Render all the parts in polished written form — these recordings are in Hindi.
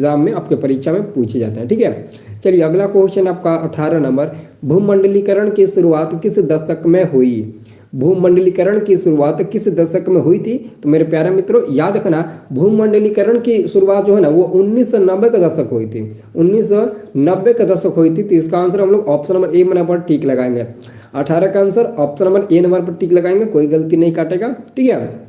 एग्जाम में आपके परीक्षा में पूछे जाते हैं। ठीक है, चलिए अगला क्वेश्चन आपका 18 नंबर, भूमंडलीकरण की शुरुआत किस दशक में हुई? भूमंडलीकरण की शुरुआत किस दशक में हुई थी? तो मेरे प्यारे मित्रों याद रखना, भूमंडलीकरण की शुरुआत जो है ना वो 1990 का दशक हुई थी, 1990 का दशक हुई थी। तो इसका आंसर हम लोग ऑप्शन नंबर ए नंबर पर टिक लगाएंगे। 18 का answer option number A number पर टिक लगाएंगे, कोई गलती नहीं काटेगा। ठीक है,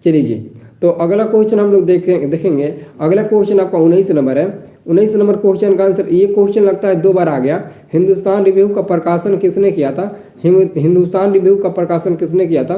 चलिए जी, तो अगला क्वेश्चन हम लोग देखेंगे। अगला क्वेश्चन आपका 19 नंबर है। 19 नंबर क्वेश्चन का आंसर, ये क्वेश्चन लगता है 2 बार आ गया। हिंदुस्तान रिव्यू का प्रकाशन किसने किया था? हिंदुस्तान रिव्यू का प्रकाशन किसने किया था?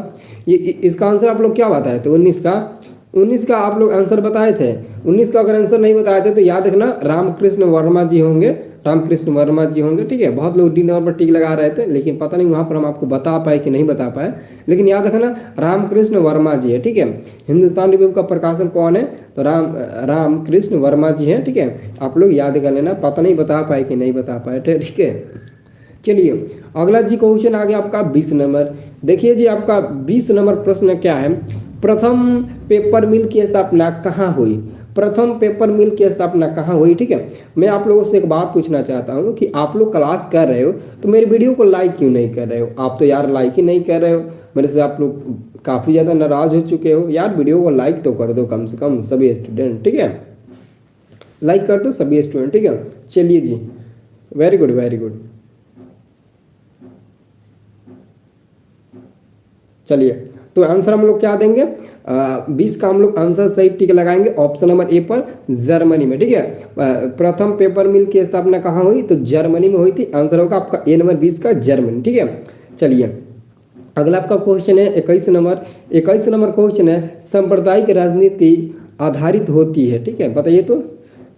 ये इसका आंसर आप लोग क्या बताए थे? 19 का आप लोग आंसर बताए थे। 19 का अगर आंसर नहीं बताए थे तो याद रखना रामकृष्ण वर्मा जी होंगे, रामकृष्ण वर्मा जी होंगे। ठीक है, बहुत लोग डी नंबर पर टिक लगा रहे थे, लेकिन पता नहीं वहाँ पर हम आपको बता पाए कि नहीं बता पाए, लेकिन याद रखना रामकृष्ण वर्मा जी है। ठीक है, हिंदुस्तान रिव्यू का प्रकाशन कौन है? तो रामकृष्ण वर्मा जी हैं। ठीक है, आप लोग याद कर लेना, पता नहीं बता पाए कि नहीं बता पाए थे। ठीक है, चलिए अगला जी क्वेश्चन आ गया आपका 20 नंबर। देखिए जी आपका 20 नंबर प्रश्न क्या है? प्रथम पेपर मिल की स्थापना कहाँ हुई? प्रथम पेपर मिल की स्थापना कहाँ हुई? ठीक है, मैं आप लोगों से एक बात पूछना चाहता हूँ कि आप लोग क्लास कर रहे हो तो मेरे वीडियो को लाइक क्यों नहीं कर रहे हो? आप तो यार लाइक ही नहीं कर रहे हो, मेरे से आप लोग काफ़ी ज़्यादा नाराज़ हो चुके हो। यार वीडियो को लाइक तो कर दो कम से कम सभी स्टूडेंट। ठीक है, लाइक कर दो सभी स्टूडेंट। ठीक है, चलिए जी, वेरी गुड वेरी गुड। चलिए तो आंसर हम लोग क्या देंगे? 20 का हम लोग आंसर सही टिक लगाएंगे ऑप्शन नंबर ए पर, जर्मनी में। ठीक है, प्रथम पेपर मिल की स्थापना कहाँ हुई? तो जर्मनी में हुई थी। आंसर होगा आपका ए नंबर 20 का, जर्मनी। ठीक है, चलिए अगला आपका क्वेश्चन है 21 नंबर। 21 नंबर क्वेश्चन है, सांप्रदायिक राजनीति आधारित होती है। ठीक है, बताइए तो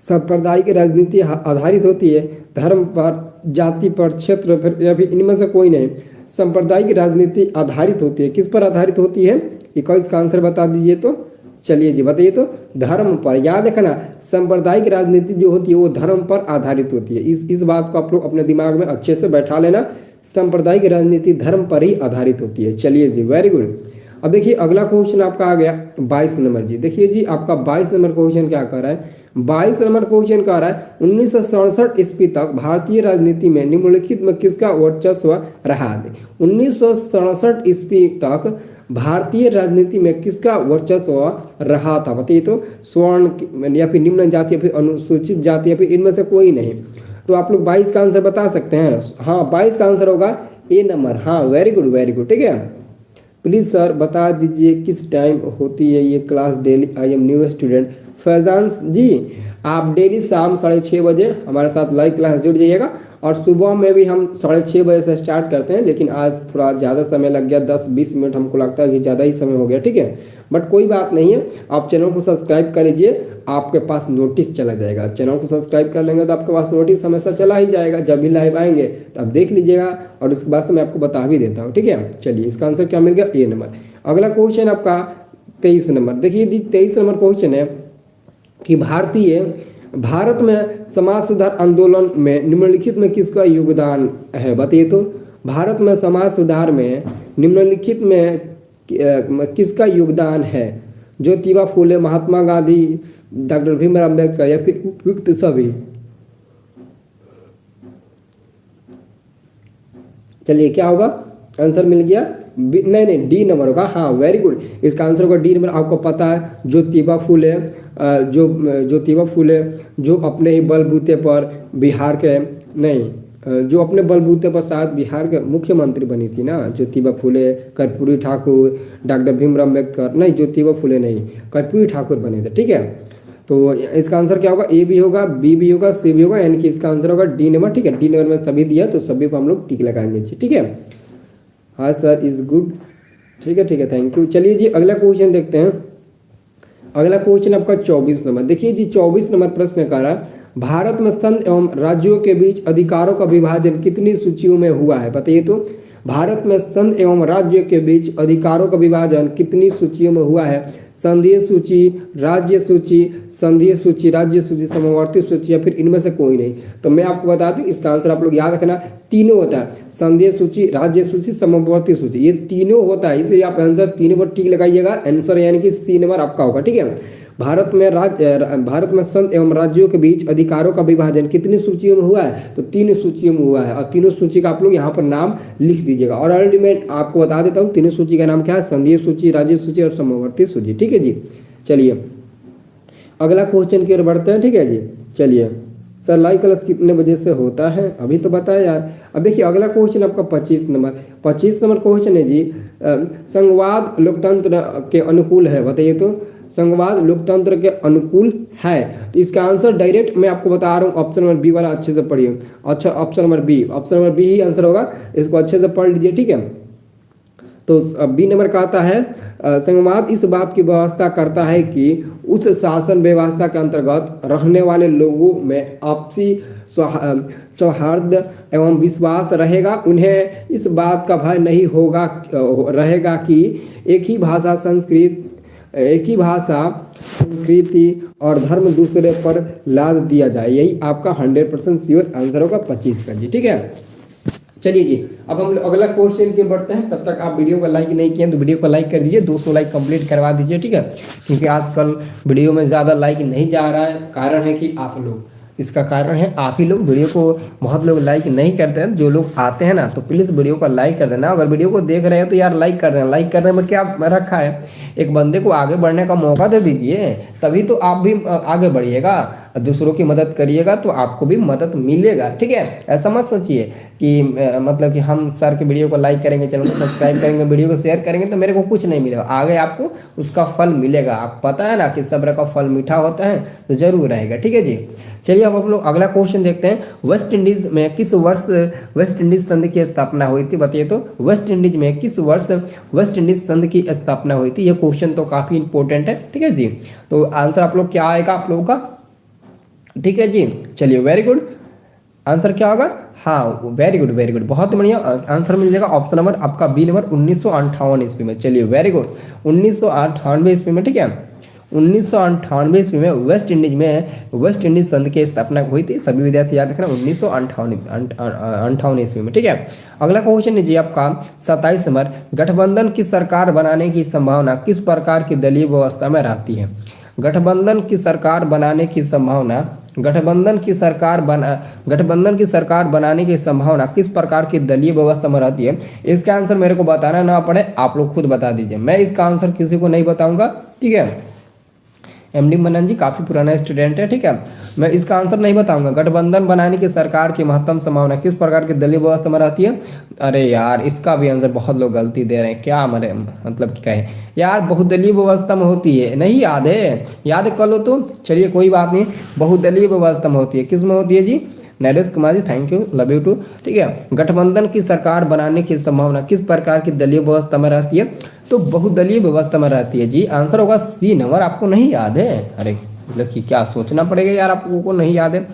सांप्रदायिक राजनीति आधारित होती है धर्म पर, जाति पर, क्षेत्र पर, या फिर इनमें से कोई नहीं? सांप्रदायिक राजनीति आधारित होती है, किस पर आधारित होती है? 21 का आंसर बता दीजिए तो। चलिए जी बताइए तो, धर्म पर। याद रखना सांप्रदायिक राजनीति जो होती है वो धर्म पर आधारित होती है। इस बात को आप लोग अपने दिमाग में अच्छे से बैठा लेना, सांप्रदायिक राजनीति धर्म पर ही आधारित होती है। चलिए जी, वेरी गुड। अब देखिए अगला क्वेश्चन आपका आ गया 22 नंबर जी। देखिए जी आपका 22 नंबर क्वेश्चन क्या कर रहा है? 22 नंबर क्वेश्चन कह रहा है 1967 ईस्वी तक भारतीय राजनीति में निम्नलिखित में किसका वर्चस्व रहा? 1967 ईस्वी तक भारतीय राजनीति में किसका वर्चस्व रहा था? बताइए तो, स्वर्ण या फिर निम्न जाति या फिर अनुसूचित जाति या फिर इनमें से कोई नहीं? तो आप लोग 22 का आंसर बता सकते हैं। हाँ, 22 का आंसर होगा ए नंबर। हाँ, वेरी गुड वेरी गुड। ठीक है, प्लीज़ सर बता दीजिए किस टाइम होती है ये class daily? I am new student. Faizan ji आप डेली शाम 6:30 बजे हमारे साथ लाइव क्लास जुड़ जाइएगा, और सुबह में भी हम 6:30 बजे से स्टार्ट करते हैं, लेकिन आज थोड़ा ज़्यादा समय लग गया, 10-20 मिनट हमको लगता है कि ज़्यादा ही समय हो गया। ठीक है, बट कोई बात नहीं है, आप चैनल को सब्सक्राइब कर लीजिए, आपके पास नोटिस चला जाएगा। चैनल को सब्सक्राइब कर लेंगे तो आपके पास नोटिस हमेशा चला ही जाएगा, जब भी लाइव आएंगे तो आप देख लीजिएगा, और उसके बाद से मैं आपको बता भी देता हूँ। ठीक है, चलिए इसका आंसर क्या मिल गया? ए नंबर। अगला क्वेश्चन आपका 23 नंबर। देखिए 23 नंबर क्वेश्चन है कि भारत में समाज सुधार आंदोलन में निम्नलिखित में किसका योगदान है? बताइए तो, भारत में समाज सुधार में निम्नलिखित में किसका योगदान है? ज्योतिबा फुले, महात्मा गांधी, डॉक्टर भीमराव अम्बेडकर, या फिर उपयुक्त सभी? चलिए क्या होगा? आंसर मिल गया नहीं डी नंबर होगा। हाँ, वेरी गुड। इसका आंसर होगा डी नंबर। आपको पता है ज्योतिबा फुले, ज्योतिबा फुले जो अपने ही बलबूते पर बिहार के जो अपने बलबूते पर शायद बिहार के मुख्यमंत्री बनी थी ना, ज्योतिबा फुले। कर्पूरी ठाकुर, डॉक्टर भीमराव अम्बेडकर नहीं, ज्योतिबा फुले नहीं, कर्पूरी ठाकुर बने थे। ठीक है, तो इसका आंसर क्या होगा? ए भी होगा, बी भी होगा, सी भी होगा, यानी कि इसका आंसर होगा डी नंबर। ठीक है, डी नंबर में सभी दिया तो सभी पर हम लोग टिक लगाएंगे जी। ठीक है, हाँ सर इज गुड। ठीक है, थैंक यू। चलिए जी अगला क्वेश्चन देखते हैं। अगला क्वेश्चन आपका 24 नंबर। देखिए जी 24 नंबर प्रश्न कर रहा है, भारत में संघ एवं राज्यों के बीच अधिकारों का विभाजन कितनी सूचियों में हुआ है? बताइए तो, भारत में संघ एवं राज्य के बीच अधिकारों का विभाजन कितनी सूचियों में हुआ है? संघीय सूची, राज्य सूची, संघीय सूची, राज्य सूची, समवर्ती सूची, या फिर इनमें से कोई नहीं? तो मैं आपको बता दूं इसका आंसर आप लोग याद रखना, तीनों होता है। संघीय सूची, राज्य सूची, समवर्ती सूची, ये तीनों होता है। इसे आप आंसर तीनों पर टिक लगाइएगा। आंसर यानी कि सी नंबर आपका होगा। ठीक है, भारत में संघ एवं राज्यों के बीच अधिकारों का विभाजन कितनी सूचियों में हुआ है? तो 3 सूचियों में हुआ है, और तीनों सूची का आप लोग यहाँ पर नाम लिख दीजिएगा। और अल्टीमेट आपको बता देता हूँ तीनों सूची का नाम क्या है, संघीय सूची, राज्य सूची और समवर्ती सूची। ठीक है जी, चलिए अगला क्वेश्चन की ओर बढ़ते हैं। ठीक है जी, चलिए सर लाइव क्लास कितने बजे से होता है, अभी तो बताया यार। अब देखिए अगला क्वेश्चन आपका 25 नंबर क्वेश्चन है जी, संघवाद लोकतंत्र के अनुकूल है, बताइए तो संघवाद लोकतंत्र के अनुकूल है? तो इसका आंसर डायरेक्ट मैं आपको बता रहा हूँ, ऑप्शन नंबर बी वाला अच्छे से पढ़िए। अच्छा ऑप्शन नंबर बी ही आंसर होगा, इसको अच्छे से पढ़ लीजिए। ठीक है, तो बी नंबर का आता है संघवाद इस बात की व्यवस्था करता है कि उस शासन व्यवस्था के अंतर्गत रहने वाले लोगों में आपसी सौहार्द एवं विश्वास रहेगा। उन्हें इस बात का भय नहीं रहेगा कि एक ही भाषा संस्कृति और धर्म दूसरे पर लाद दिया जाए। यही आपका 100% श्योर आंसर होगा 25 का जी। ठीक है, चलिए जी अब हम अगला क्वेश्चन की बढ़ते हैं। तब तक आप वीडियो को लाइक नहीं किए तो वीडियो को लाइक कर दीजिए, 200 लाइक कंप्लीट करवा दीजिए। ठीक है, क्योंकि आजकल वीडियो में ज़्यादा लाइक नहीं जा रहा है, कारण है कि आप लोग, इसका कारण है आप ही लोग वीडियो को बहुत लोग लाइक नहीं करते हैं। जो लोग आते हैं ना तो प्लीज़ वीडियो को लाइक कर देना। अगर वीडियो को देख रहे हैं तो यार लाइक कर देना। लाइक करने में क्या रखा है, एक बंदे को आगे बढ़ने का मौका दे दीजिए, तभी तो आप भी आगे बढ़िएगा, दूसरों की मदद करिएगा तो आपको भी मदद मिलेगा। ठीक है, ऐसा मत सोचिए कि मतलब कि हम सर के वीडियो को लाइक करेंगे, चैनल को सब्सक्राइब करेंगे, वीडियो को शेयर करेंगे तो मेरे को कुछ नहीं मिलेगा, आगे आपको उसका फल मिलेगा। आप पता है ना कि सब्र का फल मीठा होता है, तो जरूर रहेगा। ठीक है जी, चलिए अब हम लोग अगला क्वेश्चन देखते हैं। वेस्ट इंडीज में किस वर्ष वेस्ट इंडीज संघ की स्थापना हुई थी, बताइए तो वेस्ट इंडीज में किस वर्ष वेस्ट इंडीज संघ की स्थापना हुई थी? ये क्वेश्चन तो काफी इंपॉर्टेंट है। ठीक है जी, तो आंसर आप लोग क्या आएगा आप लोगों का? ठीक है जी, चलिए वेरी गुड, आंसर क्या होगा? हाँ वेरी गुड, बहुत बढ़िया आंसर मिल जाएगा। ऑप्शन नंबर आपका बी नंबर 1958 ईस्वी में। चलिए वेरी गुड, 1998 ईस्वी में। ठीक है, 1998 ईस्वी में वेस्ट इंडीज संघ की स्थापना हुई थी। सभी विद्यार्थी याद रखना 1958 ईस्वी में। ठीक है, अगला क्वेश्चन है जी आपका 27 नंबर, गठबंधन की सरकार बनाने की संभावना किस प्रकार की दलीय व्यवस्था में रहती है? गठबंधन की सरकार बनाने की संभावना किस प्रकार की दलीय व्यवस्था में रहती है? इसका आंसर मेरे को बताना ना पड़े, आप लोग खुद बता दीजिए, मैं इसका आंसर किसी को नहीं बताऊंगा। ठीक है, एमडी मनन जी काफी पुराना स्टूडेंट है। ठीक है, मैं इसका आंसर नहीं बताऊंगा। गठबंधन बनाने की सरकार की महत्तम संभावना किस प्रकार की दलीय व्यवस्था में रहती है? अरे यार इसका भी आंसर बहुत लोग गलती दे रहे हैं, क्या हमारे मतलब कि कहे यार बहुदलीय व्यवस्था में होती है, नहीं याद है, याद कर लो तो। चलिए कोई बात नहीं, बहुदलीय व्यवस्था में होती है। किस में होती है जी? Naresh Kumar ji thank you, love you too. ठीक है, गठबंधन की सरकार बनाने की संभावना किस प्रकार की दलीय व्यवस्था में रहती है? तो बहुदलीय व्यवस्था में रहती है जी। आंसर होगा सी नंबर। आपको नहीं याद है? अरे मतलब कि क्या सोचना पड़ेगा यार, आप लोगों को नहीं याद है।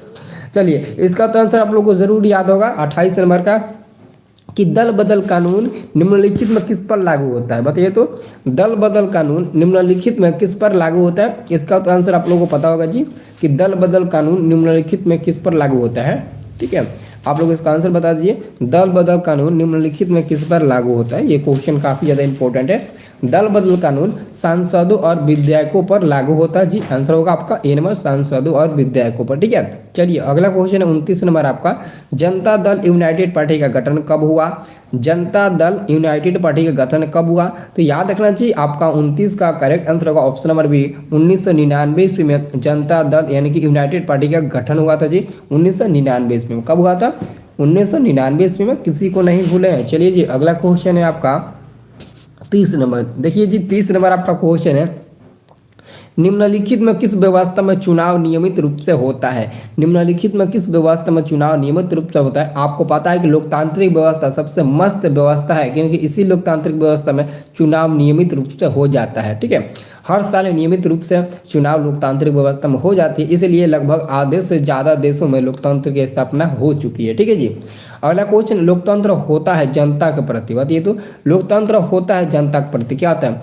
चलिए इसका तो आंसर आप लोगों को जरूर याद होगा 28 नंबर का, कि दल बदल कानून निम्नलिखित में किस पर लागू होता है? बताइए तो दल बदल कानून निम्नलिखित में किस पर लागू होता है? इसका तो आंसर आप लोगों को पता होगा जी, कि दल बदल कानून निम्नलिखित में किस पर लागू होता है। ठीक है, आप लोग इसका आंसर बता दीजिए, दल बदल कानून निम्नलिखित में किस पर लागू होता है? ये क्वेश्चन काफी ज्यादा इंपॉर्टेंट है। दल बदल कानून सांसदों और विधायकों पर लागू होता है जी। आंसर होगा आपका ए नंबर, सांसदों और विधायकों पर। ठीक है, चलिए अगला क्वेश्चन है 29 नंबर आपका, जनता दल यूनाइटेड पार्टी का गठन कब हुआ? जनता दल यूनाइटेड पार्टी का गठन कब हुआ? तो याद रखना चाहिए आपका 29 का करेक्ट आंसर होगा ऑप्शन नंबर बी, 1999 ईस्वी में जनता दल यानी कि यूनाइटेड पार्टी का गठन हुआ था जी। 1999 ईस्वी में कब हुआ था? 1999 ईस्वी में, किसी को नहीं भूले हैं। चलिए जी अगला क्वेश्चन है आपका 30 नंबर। देखिए जी 30 नंबर आपका क्वेश्चन है, निम्नलिखित में किस व्यवस्था में चुनाव नियमित रूप से होता है? निम्नलिखित में किस व्यवस्था में चुनाव नियमित रूप से होता है? आपको पता है कि लोकतांत्रिक व्यवस्था सबसे मस्त व्यवस्था है, क्योंकि इसी लोकतांत्रिक व्यवस्था में चुनाव नियमित रूप से हो जाता है। ठीक है, हर साल नियमित रूप से चुनाव लोकतांत्रिक व्यवस्था में हो जाती है, इसलिए लगभग आधे से ज़्यादा देशों में लोकतंत्र की स्थापना हो चुकी है। ठीक है जी, अगला क्वेश्चन, लोकतंत्र होता है जनता के प्रति, बताइए तो लोकतंत्र होता है जनता के प्रति क्या होता है?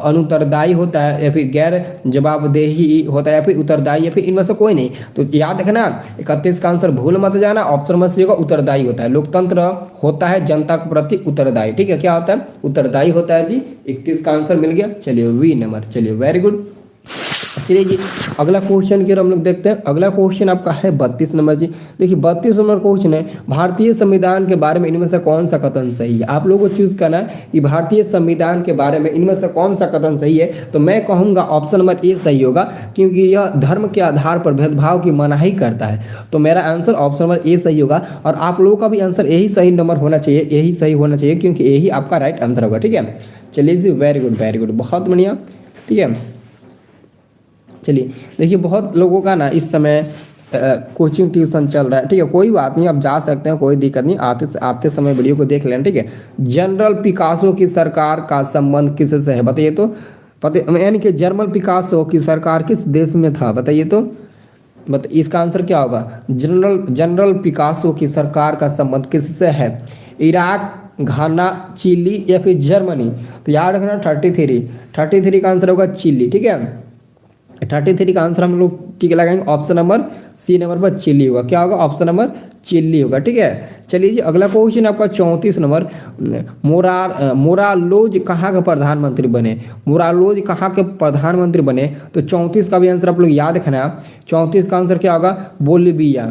अनुत्तरदायी होता है, या फिर गैर जवाबदेही होता है, या फिर उत्तरदायी, या फिर इनमें से कोई नहीं? तो याद रखना 31 का आंसर भूल मत जाना, ऑप्शन में से होगा उत्तरदायी होता है। लोकतंत्र होता है जनता के प्रति उत्तरदायी। ठीक है, क्या होता है? उत्तरदायी होता है जी। 31 का आंसर मिल गया। चलिए वी नंबर, चलिए वेरी गुड। चलिए जी, अगला क्वेश्चन की ओर हम लोग देखते हैं। अगला क्वेश्चन आपका है 32 नंबर जी। देखिए 32 नंबर क्वेश्चन है, भारतीय संविधान के बारे में इनमें से कौन सा कथन सही है। आप लोगों को चूज करना है कि भारतीय संविधान के बारे में इनमें से कौन सा कथन सही है। तो मैं कहूँगा ऑप्शन नंबर ए सही होगा, क्योंकि यह धर्म के आधार पर भेदभाव की मनाही करता है। तो मेरा आंसर ऑप्शन नंबर ए सही होगा, और आप लोगों का भी आंसर यही सही नंबर होना चाहिए, यही सही होना चाहिए, क्योंकि यही आपका राइट आंसर होगा। ठीक है, चलिए जी, वेरी गुड, बहुत बढ़िया। ठीक है, चलिए देखिए, बहुत लोगों का ना इस समय कोचिंग ट्यूशन चल रहा है। ठीक है, कोई बात नहीं, आप जा सकते हैं, कोई दिक्कत नहीं, आते समय वीडियो को देख लेना। ठीक है, जनरल पिकासो की सरकार का संबंध किससे है, बताइए तो। पता, यानी कि जनरल पिकासो की सरकार किस देश में था, बताइए तो। इसका आंसर क्या होगा, जनरल पिकासो की सरकार का संबंध किससे है, इराक, घाना, चिली या फिर जर्मनी। तो याद रखना 33 का आंसर होगा चिली। ठीक है, 33 का आंसर हम लोग ठीक लगाएंगे, ऑप्शन नंबर सी नंबर पर चिल्ली होगा। क्या होगा, ऑप्शन नंबर चिल्ली होगा। ठीक है, चलिए जी, अगला क्वेश्चन आपका 34 नंबर, मोरारलोज कहाँ के प्रधानमंत्री बने, मोरारलोज कहाँ के प्रधानमंत्री बने। तो 34 का भी आंसर आप लोग याद रखना है। 34 का आंसर क्या होगा, बोलीविया।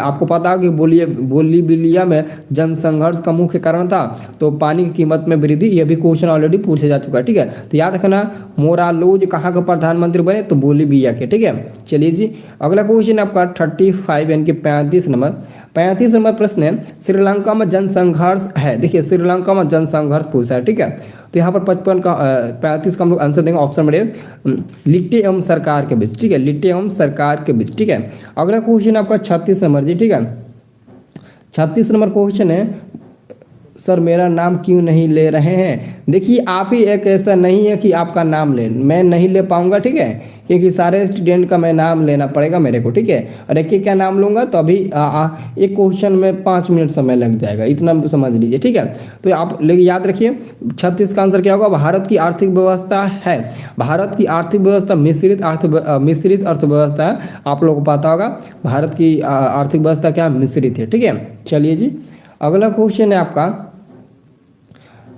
आपको पता है कि बोलीविया में जनसंघर्ष का मुख्य कारण था तो पानी की कीमत में वृद्धि। यह भी क्वेश्चन ऑलरेडी पूछा जा चुका है। ठीक है, तो याद रखना, मोरारलोज कहाँ के प्रधानमंत्री बने, तो बोलीविया के। ठीक है, चलिए जी, अगला क्वेश्चन आपका 35 यानी कि 35 नंबर प्रश्न है, श्रीलंका में जनसंघर्ष है। देखिए, श्रीलंका में जनसंघर्ष पूछा है। ठीक है, तो यहाँ पर 35 का हम लोग आंसर देंगे, ऑप्शन नंबर ए, लिट्टे एवं सरकार के बीच। ठीक है, लिट्टे एवं सरकार के बीच। ठीक है, अगला क्वेश्चन आपका 36 नंबर जी। ठीक है, 36 नंबर क्वेश्चन है, सर मेरा नाम क्यों नहीं ले रहे हैं। देखिए, आप ही एक ऐसा नहीं है कि आपका नाम मैं नहीं ले पाऊंगा। ठीक है, क्योंकि सारे स्टूडेंट का मैं नाम लेना पड़ेगा मेरे को। ठीक है, और एक क्या नाम लूँगा तो अभी एक क्वेश्चन में 5 मिनट समय लग जाएगा, इतना तो समझ लीजिए। ठीक है, तो आप लेकिन याद रखिए 36 का आंसर क्या होगा, भारत की आर्थिक व्यवस्था है। भारत की आर्थिक व्यवस्था मिश्रित अर्थव्यवस्था है। आप लोगों को पता होगा भारत की आर्थिक व्यवस्था क्या मिश्रित है। ठीक है, चलिए जी, अगला क्वेश्चन है आपका,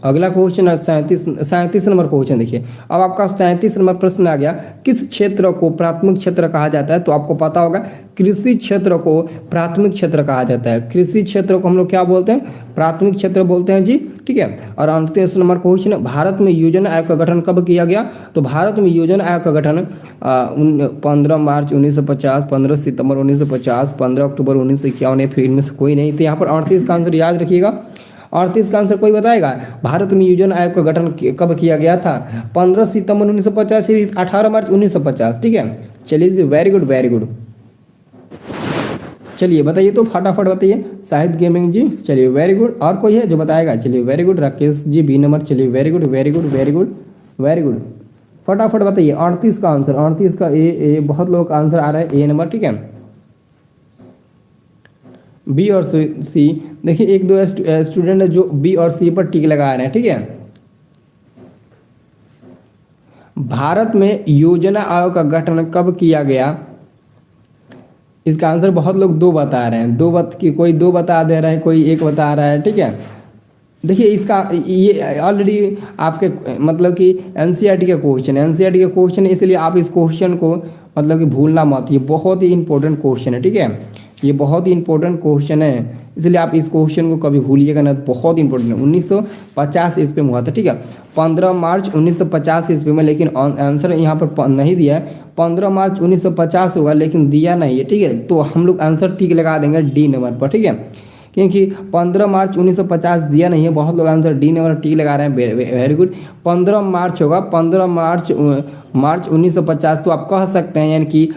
अगला क्वेश्चन है 37 नंबर क्वेश्चन। देखिए, अब आपका 37 नंबर प्रश्न आ गया, किस क्षेत्र को प्राथमिक क्षेत्र कहा जाता है। तो आपको पता होगा कृषि क्षेत्र को प्राथमिक क्षेत्र कहा जाता है। कृषि क्षेत्र को हम लोग क्या बोलते हैं, प्राथमिक क्षेत्र बोलते हैं जी। ठीक है, और 38 नंबर क्वेश्चन, भारत में योजना आयोग का गठन कब किया गया। तो भारत में योजना आयोग का गठन 15 मार्च 1950, 15 सितंबर 1950, 15 अक्टूबर 1951 है, फिर इनमें से कोई नहीं। तो यहाँ पर 38 का आंसर याद रखिएगा। 38 का आंसर कोई बताएगा, भारत में योजना आयोग का गठन कब किया गया था, 15 सितंबर 1950 से 18 मार्च 1950। ठीक है, चलिए जी, वेरी गुड। चलिए बताइए तो, फटाफट बताइए, शाहिद गेमिंग जी। चलिए वेरी गुड, और कोई है जो बताएगा। चलिए very good, Rakesh ji B number. चलिए वेरी गुड, फटाफट बताइए 38 का आंसर। 38 का ए, बहुत लोगों का आंसर आ रहा है ए नंबर। ठीक है, बी और सी। देखिए, एक दो स्टूडेंट है जो बी और सी पर टिक लगा रहे हैं। ठीक है, भारत में योजना आयोग का गठन कब किया गया। इसका आंसर बहुत लोग 2 बता रहे हैं, कोई 2 बता दे रहा है, कोई 1 बता रहा है। ठीक है, देखिए इसका ये ऑलरेडी आपके मतलब कि एनसीईआरटी का क्वेश्चन है, इसलिए आप इस क्वेश्चन को मतलब कि भूलना मत। ये बहुत ही इंपॉर्टेंट क्वेश्चन है। ठीक है, ये बहुत ही इंपॉर्टेंट क्वेश्चन है, इसलिए आप इस क्वेश्चन को कभी भूलिएगा ना, बहुत इंपॉर्टेंट है। 1950 ईस्वी में हुआ था। ठीक है, 15 मार्च 1950 ईस्वी में, लेकिन आंसर यहाँ पर नहीं दिया है। 15 मार्च 1950 होगा, लेकिन दिया नहीं है। ठीक है, तो हम लोग आंसर टिक लगा देंगे डी नंबर पर। ठीक है, क्योंकि 15 मार्च 1950 दिया नहीं है, बहुत लोग आंसर डी नंबर टी लगा रहे हैं। वेरी गुड, 15 मार्च होगा, 15 मार्च 1950। तो आप कह सकते हैं यानी कि